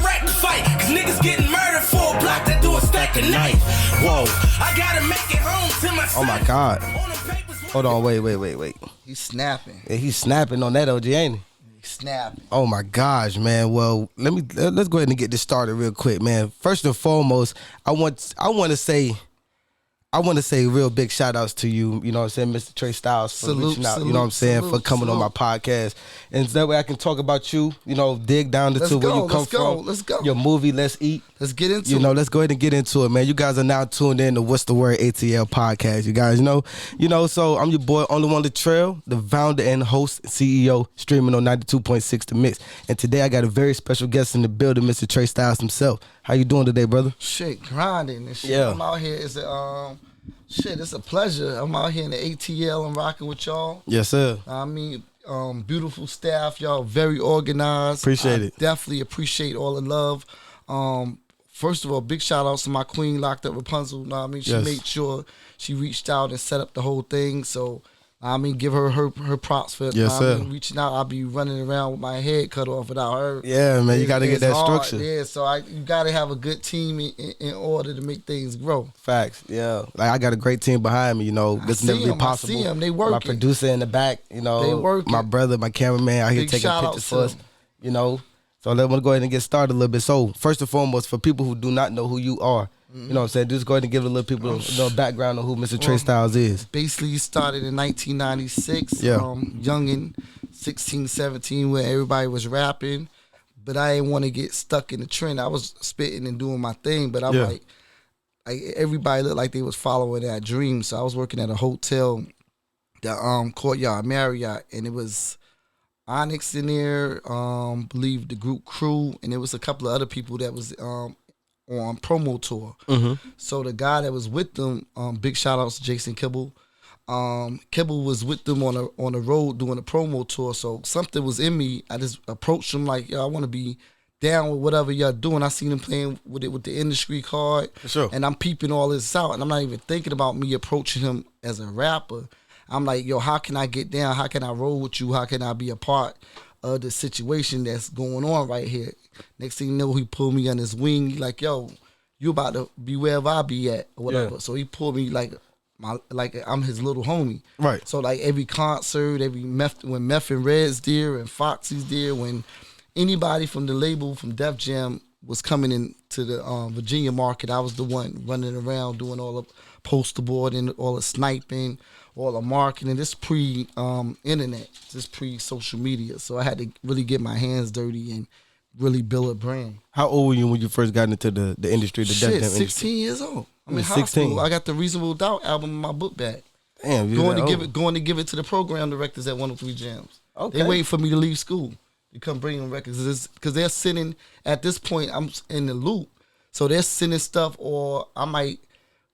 direct fight, cause niggas getting murdered for a block that do a stack of knife. Whoa, I gotta make it home to my son. Oh my God. Hold on, wait. He's snapping. Yeah, he's snapping on that OG, ain't he? He's snapping. Oh my gosh, man. Well, let's go ahead and get this started real quick, man. First and foremost, I want to say real big shout outs to you, you know what I'm saying, Mr. Tre Stylez, for reaching out, you know what I'm saying, for coming on my podcast. And that way I can talk about you, you know, dig down to where you come from. Let's go. Your movie, Let's Eat. Let's get into it. You know, let's go ahead and get into it, man. You guys are now tuned in to What's the Word ATL podcast. You guys know, so I'm your boy, Only One Latrell, the founder and host, CEO, streaming on 92.6 The Mix. And today I got a very special guest in the building, Mr. Tre Stylez himself. How you doing today, brother? Shit, grinding and shit. Yeah. I'm out here. It's a pleasure. I'm out here in the ATL. I'm rocking with y'all. Yes, sir. I mean, beautiful staff. Y'all very organized. Appreciate it. Definitely appreciate all the love. First of all, big shout outs to my queen, Locked Up Rapunzel. I mean, she made sure she reached out and set up the whole thing. So, I mean, give her props for reaching out. I'll be running around with my head cut off without her. Yeah, man, you got to get that hard. structure. Yeah, so you got to have a good team in order to make things grow. Facts, yeah. Like I got a great team behind me, you know. This never be possible. I see them. They working. My producer in the back, you know. They working. My brother, my cameraman out here Big taking pictures for us, you know. So let's go ahead and get started a little bit. So first and foremost, for people who do not know who you are, you know what I'm saying, just go ahead and give a little people a background on who Mr. Tre Stylez is. Basically started in 1996, youngin', 16, 17, where everybody was rapping, but I didn't want to get stuck in the trend. I was spitting and doing my thing, but I'm like everybody looked like they was following that dream. So I was working at a hotel, the Courtyard Marriott, and it was Onyx in there, believe the group Crew, and there was a couple of other people that was on Promotor. So the guy that was with them, big shout outs to Jason Kibble. Kibble was with them on the road doing a promo tour. So something was in me. I just approached him like, yo, I want to be down with whatever y'all doing. I seen him playing with it with the industry card. For sure. And I'm peeping all this out, and I'm not even thinking about me approaching him as a rapper. I'm like, yo, how can I get down? How can I roll with you? How can I be a part of the situation that's going on right here? Next thing you know, he pulled me on his wing. He like, yo, you about to be wherever I be at or whatever. So he pulled me like I'm his little homie. Right. So like every concert, when Meth and Red's there and Foxy's there, when anybody from the label from Def Jam was coming into the Virginia market, I was the one running around doing all the poster board and all the sniping, all the marketing. This pre-internet, this pre-social media. So I had to really get my hands dirty and really build a brand. How old were you when you first got into the industry, the Def Jam industry? 16 years old. I'm in high 16. school. I got the Reasonable Doubt album in my book bag. Damn, going to give it to the program directors at 103 Jams. Okay. They wait for me to leave school to come bring them records because they're sending. At this point, I'm in the loop, so they're sending stuff, or I might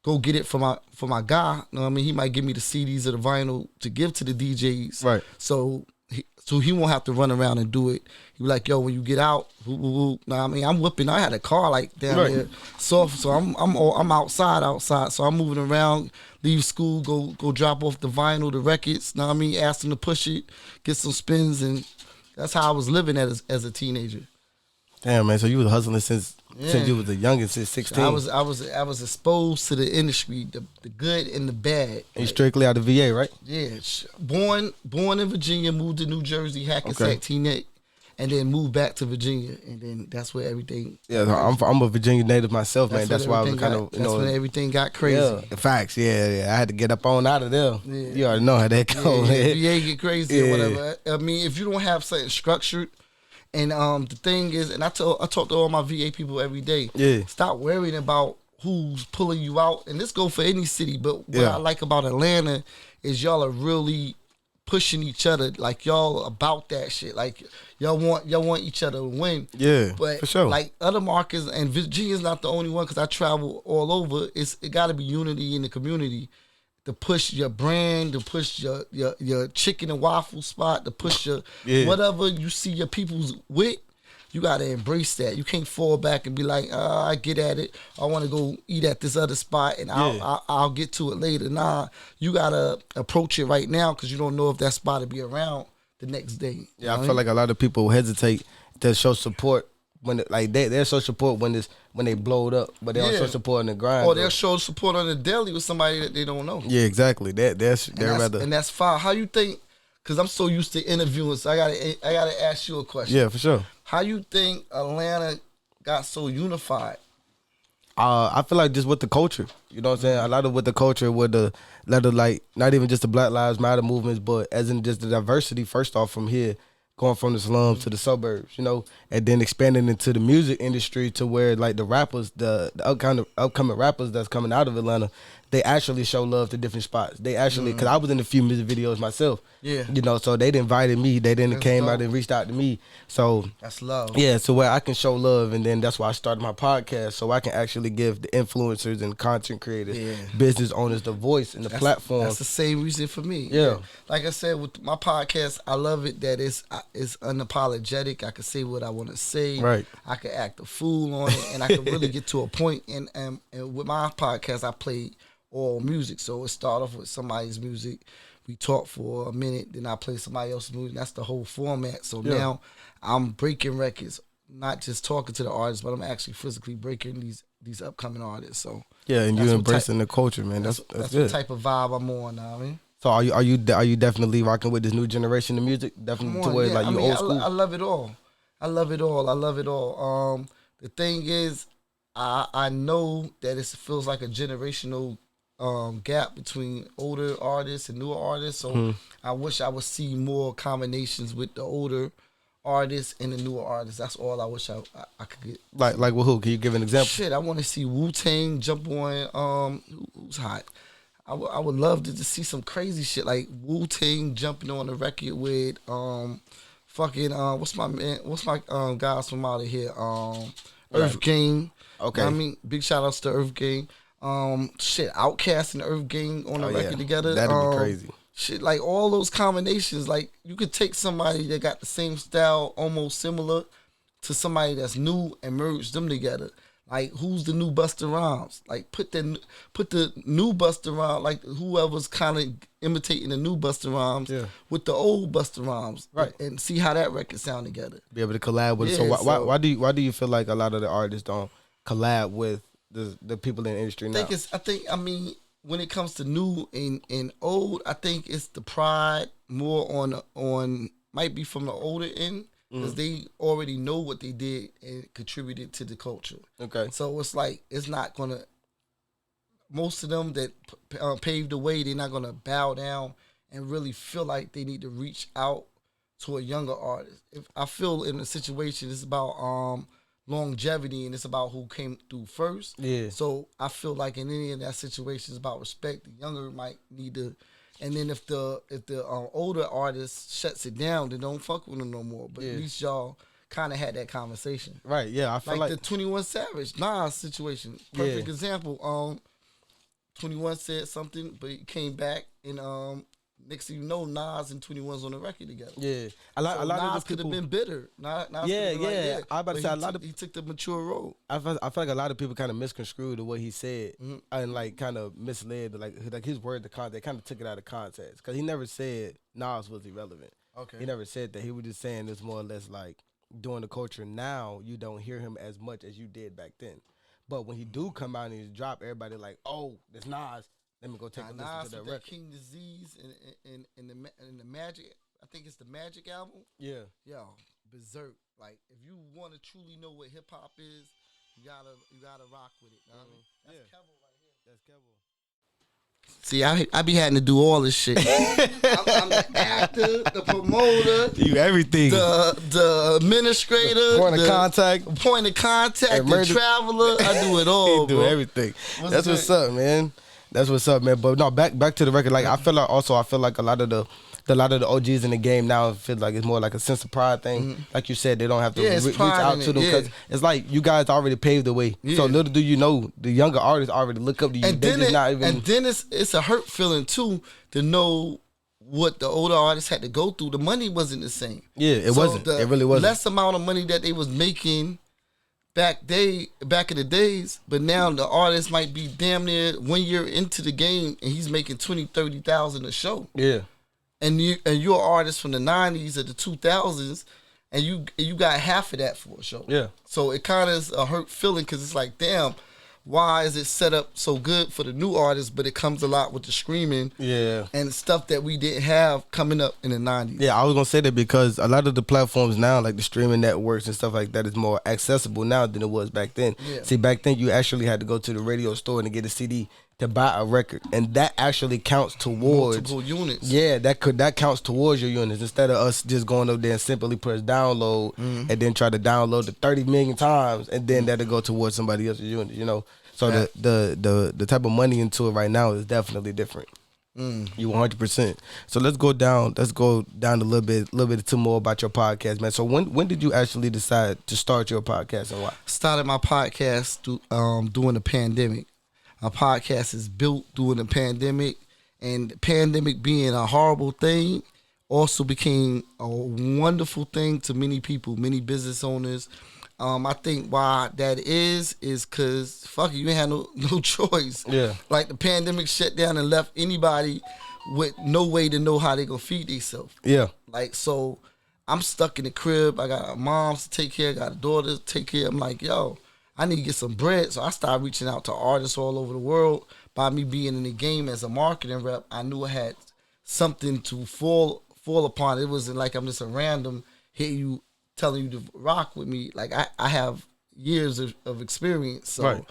go get it for my guy. You know what I mean? He might give me the CDs or the vinyl to give to the DJs. Right. So he won't have to run around and do it. He be like, yo, when you get out, woo, woo, woo. Nah, I mean, I'm whipping. I had a car like down there, so I'm outside. So I'm moving around. Leave school, go drop off the vinyl, the records. Know what I mean? Ask them to push it, get some spins, and that's how I was living as a teenager. Damn, man. So you was hustling since you was the youngest, since 16. I was exposed to the industry, the good and the bad. And you strictly out of VA, right? Yeah. Born in Virginia, moved to New Jersey, Hackensack, Teaneck, and then moved back to Virginia, and then that's where everything. Yeah, I'm a Virginia native myself, man. That's why I was kind of. That's when everything got crazy. Yeah, facts. Yeah. I had to get up on out of there. Yeah. You already know how that goes. Yeah, VA get crazy or whatever. I mean, if you don't have something structured. And the thing is, and I talk to all my VA people every day. Yeah. Stop worrying about who's pulling you out. And this go for any city. But what I like about Atlanta is y'all are really pushing each other. Like y'all about that shit. Like y'all want each other to win. Yeah. But for sure. Like other markets, and Virginia's not the only one because I travel all over. It got to be unity in the community. To push your brand, to push your chicken and waffle spot, to push your whatever you see your people's with, you gotta embrace that. You can't fall back and be like, I get at it. I want to go eat at this other spot, and I'll get to it later. Nah, you gotta approach it right now because you don't know if that spot will be around the next day. Yeah, I feel like a lot of people hesitate to show support when they'll show support when they blowed up, but they don't show support on the grind. Or they'll show support on the daily with somebody that they don't know. Yeah, exactly. That's fire. How you think? Because I'm so used to interviewing, so I gotta ask you a question. Yeah, for sure. How you think Atlanta got so unified? I feel like just with the culture, you know what I'm saying? A lot of with the culture, with the like not even just the Black Lives Matter movements, but as in just the diversity. First off, from here, going from the slums to the suburbs, you know, and then expanding into the music industry to where like the rappers, the upcoming rappers that's coming out of Atlanta, they actually show love to different spots. They actually, because I was in a few music videos myself. Yeah. You know, so they invited me. They then came out and reached out to me. So that's love. Yeah, so where I can show love, and then that's why I started my podcast, so I can actually give the influencers and content creators, business owners, the voice and the platform. That's the same reason for me. Yeah. Like I said, with my podcast, I love it that it's unapologetic. I can say what I want to say. Right. I can act a fool on it, and I can really get to a point. And with my podcast, I play all music. So it start off with somebody's music. We talk for a minute, then I play somebody else's music. That's the whole format. So now I'm breaking records, not just talking to the artists, but I'm actually physically breaking these upcoming artists. So yeah, and you're embracing the culture, man. That's good. What type of vibe I'm on now. I mean, so are you definitely rocking with this new generation of music? Definitely to where like you old school. I love it all. I love it all. The thing is, I know that it feels like a generational gap between older artists and newer artists. So I wish I would see more combinations with the older artists and the newer artists. That's all I wish I could get. Like with who? Can you give an example? Shit, I want to see Wu-Tang jump on. Who's hot? I would love to see some crazy shit like Wu-Tang jumping on the record with what's my guys from out of here? Earth Gang. Okay. I mean, big shout outs to Earth Gang. Outkast and Earth Gang on the record together. That'd be crazy. Shit, like all those combinations, like you could take somebody that got the same style, almost similar, to somebody that's new and merge them together. Like who's the new Busta Rhymes? Like put the new Busta Rhymes, like whoever's kind of imitating the new Busta Rhymes with the old Busta Rhymes, right? And see how that record sound together. Be able to collab with it. So why do you feel like a lot of the artists don't collab with the people in the industry now? I mean, when it comes to new and old, I think it's the pride more on might be from the older end, because they already know what they did and contributed to the culture. Okay. So it's like, it's not going to, most of them that paved the way, they're not going to bow down and really feel like they need to reach out to a younger artist. If I feel in a situation, it's about longevity, and it's about who came through first. Yeah. So I feel like in any of that situation, it's about respect. The younger might need to, and then if the older artist shuts it down, then don't fuck with them no more. But at least y'all kind of had that conversation. Right. Yeah. I feel like the 21 Savage Nas situation. Perfect example. 21 said something, but he came back and next thing you know, Nas and 21's on the record together. Yeah, a lot Nas of could have been bitter. Nas I about to say a lot of he took the mature road. I feel like a lot of people kind of misconstrued what he said and like kind of misled like his word to context. They kind of took it out of context because he never said Nas was irrelevant. Okay, he never said that. He was just saying it's more or less like doing the culture now. You don't hear him as much as you did back then. But when he do come out and he drop, everybody like, oh, that's Nas. Let me go take a listen to that record. King Disease and the Magic. I think it's the Magic album. Yeah. Yo, berserk. Like if you want to truly know what hip hop is, you gotta rock with it. Know what I mean? That's Kevo right here. That's Kevo. See, I be having to do all this shit. I'm the actor, the promoter, you everything, the administrator, point of contact, the traveler. I do it all. You do everything. That's what's up, man. That's what's up, man. But no, back to the record. Like I feel like a lot of the OGs in the game now feel like it's more like a sense of pride thing. Like you said, they don't have to reach out to them because it's like you guys already paved the way. Yeah. So little do you know, the younger artists already look up to you. And then it's a hurt feeling too to know what the older artists had to go through. The money wasn't the same. Yeah, it wasn't. It really wasn't. Less amount of money that they was making back in the days, but now the artist might be damn near 1 year into the game and he's making $20,000-$30,000 a show. Yeah. And you're an artist from the 90s or the 2000s, and you got half of that for a show. Yeah. So it kind of is a hurt feeling because it's like, damn, why is it set up so good for the new artists, but it comes a lot with the streaming and stuff that we didn't have coming up in the 90s. Yeah, I was going to say that because a lot of the platforms now, like the streaming networks and stuff like that, is more accessible now than it was back then. Yeah. See, back then you actually had to go to the radio store and get a CD to buy a record, and that actually counts towards multiple units. Yeah, that counts towards your units instead of us just going up there and simply press download and then try to download it 30 million times, and then that'll go towards somebody else's unit. You know, so the type of money into it right now is definitely different. You 100%. So let's go down a little bit to more about your podcast, man. So when did you actually decide to start your podcast and why? Started my podcast during the pandemic. Our podcast is built during the pandemic, and the pandemic being a horrible thing also became a wonderful thing to many people, many business owners. I think why that is because fuck it, you ain't had no choice. Yeah. Like the pandemic shut down and left anybody with no way to know how they gonna feed themselves. Yeah. Like, so I'm stuck in the crib. I got moms to take care, I got a daughter to take care. I'm like, yo, I need to get some bread. So I started reaching out to artists all over the world. By me being in the game as a marketing rep, I knew I had something to fall upon. It wasn't like I'm just a random telling you to rock with me. Like I have years of experience. So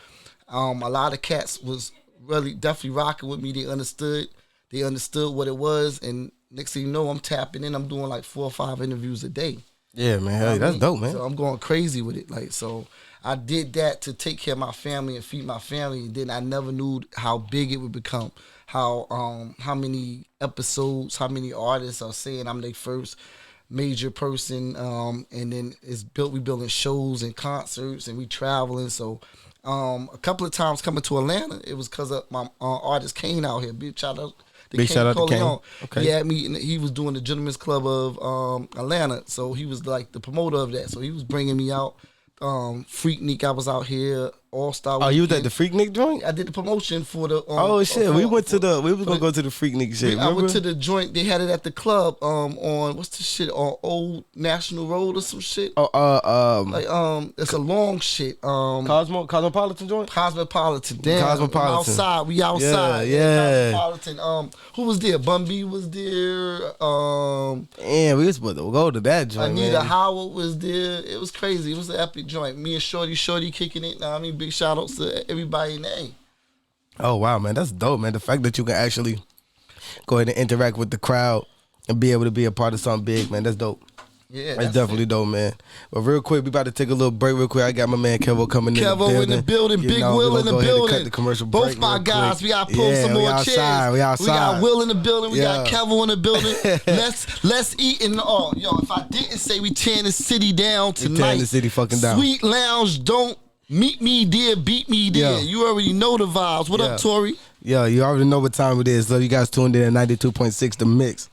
a lot of cats was really definitely rocking with me. They understood what it was. And next thing you know, I'm tapping in. I'm doing like 4 or 5 interviews a day. Yeah, man. Hey, that's dope, man. So I'm going crazy with it. Like, so I did that to take care of my family and feed my family. And then I never knew how big it would become. How many episodes, how many artists are saying I'm their first major person. And then we building shows and concerts and we traveling. So a couple of times coming to Atlanta, it was because of my artist Kane out here. Big shout out to Kane. Okay. He had me, and he was doing the Gentlemen's Club of Atlanta. So he was like the promoter of that. So he was bringing me out. Freaknik, I was out here. All-Star Weekend. You was at the Freaknik joint? I did the promotion for the... oh, shit. We was going to go to the Freaknik shit, I went to the joint. They had it at the club on... What's the shit? On Old National Road or some shit? It's a long shit. Cosmopolitan joint? Cosmopolitan. Damn. Cosmopolitan. We outside. Yeah. Cosmopolitan. Who was there? Bun B was there. We was supposed to go to that joint, Anita Howard was there. It was crazy. It was an epic joint. Me and Shorty kicking it. Now, I mean, big shout outs to everybody in the A. Oh, wow, man. That's dope, man. The fact that you can actually go ahead and interact with the crowd and be able to be a part of something big, man, that's dope. Yeah, that's definitely dope, man. But real quick, we about to take a little break real quick. I got my man Kevo coming in the building. Kevo in the building, Big Will in the building. Cut the commercial both break my guys, we got to pull some more chairs. We outside. We got Will in the building. We got Kevo in the building. Let's eat in the yo, if I didn't say we tearing the city down tonight. Tearing the city fucking down. Sweet Lounge, don't meet me there, beat me there. You already know the vibes. What up, Tori? Yeah, you already know what time it is. So you guys tuned in at 92.6 The Mix.